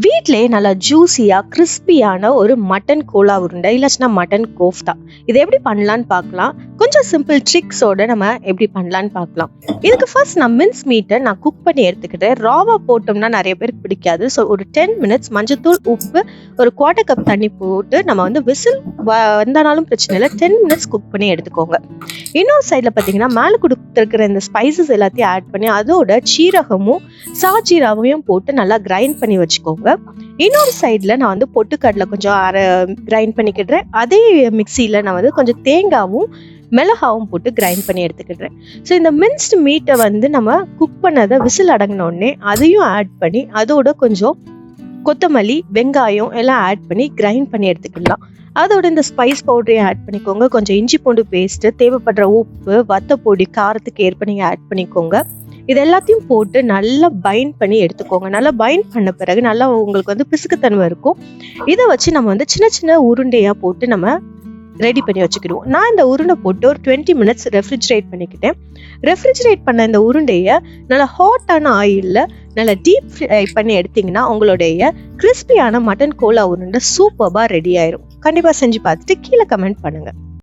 வீட்லயே நல்லா ஜூஸியா கிறிஸ்பியான ஒரு மட்டன் கோலா உருண்டை இல்லைன்னா மட்டன் கோஃப்தா இதை எப்படி பண்ணலான்னு பார்க்கலாம். கொஞ்சம் சிம்பிள் ட்ரிக்ஸோட நம்ம எப்படி பண்ணலான்னு பார்க்கலாம். இதுக்கு ஃபர்ஸ்ட் நான் மின்ஸ் மீட்டை நான் குக் பண்ணி எடுத்துக்கிட்டேன். ராவா போட்டோம்னா நிறைய பேருக்கு பிடிக்காது. ஸோ ஒரு 10 மினிட்ஸ் மஞ்சத்தூள், உப்பு, ஒரு 1/4 கப் தண்ணி போட்டு நம்ம வந்து விசில் வந்தாலும் பிரச்சனை இல்லை, 10 மினிட்ஸ் குக் பண்ணி எடுத்துக்கோங்க. இன்னொரு சைடில் பார்த்தீங்கன்னா மேலே கொடுத்துருக்கிற இந்த ஸ்பைசஸ் எல்லாத்தையும் ஆட் பண்ணி அதோட சீரகமும் சாஜீராவையும் போட்டு நல்லா கிரைண்ட் பண்ணி வச்சுக்கோங்க. இன்னொரு சைடில் நான் வந்து பொட்டுக்கடலை கொஞ்சம் கிரைண்ட் பண்ணிக்கிடுறேன். அதே மிக்சியில் நான் வந்து கொஞ்சம் தேங்காவும் மிளகாவும் போட்டு கிரைண்ட் பண்ணி எடுத்துக்கிடுறேன். ஸோ இந்த மின்ஸ்டு மீட்டை வந்து நம்ம குக் பண்ணதை விசில் அடங்கினோடனே அதையும் ஆட் பண்ணி அதோட கொஞ்சம் கொத்தமல்லி, வெங்காயம் எல்லாம் ஆட் பண்ணி கிரைண்ட் பண்ணி எடுத்துக்கலாம். அதோட இந்த ஸ்பைஸ் பவுடரையும் ஆட் பண்ணிக்கோங்க. கொஞ்சம் இஞ்சி பூண்டு பேஸ்ட்டு, தேவைப்படுற உப்பு, வத்தப்பொடி காரத்துக்கு ஏற்ப நீங்கள் ஆட் பண்ணிக்கோங்க. இது எல்லாத்தையும் போட்டு நல்லா பைண்ட் பண்ணி எடுத்துக்கோங்க. நல்லா பைண்ட் பண்ண பிறகு நல்லா உங்களுக்கு வந்து பிசுக்குத்தன்மை இருக்கும். இதை வச்சு நம்ம வந்து சின்ன சின்ன உருண்டையாக போட்டு நம்ம ரெடி பண்ணி வச்சுக்கிடுவோம். நான் இந்த உருண்டை போட்டு ஒரு 20 மினிட்ஸ் ரெஃப்ரிஜரேட் பண்ணிக்கிட்டேன். ரெஃப்ரிஜரேட் பண்ண இந்த உருண்டையை நல்லா ஹாட்டான ஆயிலில் நல்லா டீப் ஃப்ரை பண்ணி எடுத்தீங்கன்னா உங்களுடைய கிறிஸ்பியான மட்டன் கோலா உருண்டை சூப்பராக ரெடி ஆயிரும். கண்டிப்பாக செஞ்சு பார்த்துட்டு கீழே கமெண்ட் பண்ணுங்கள்.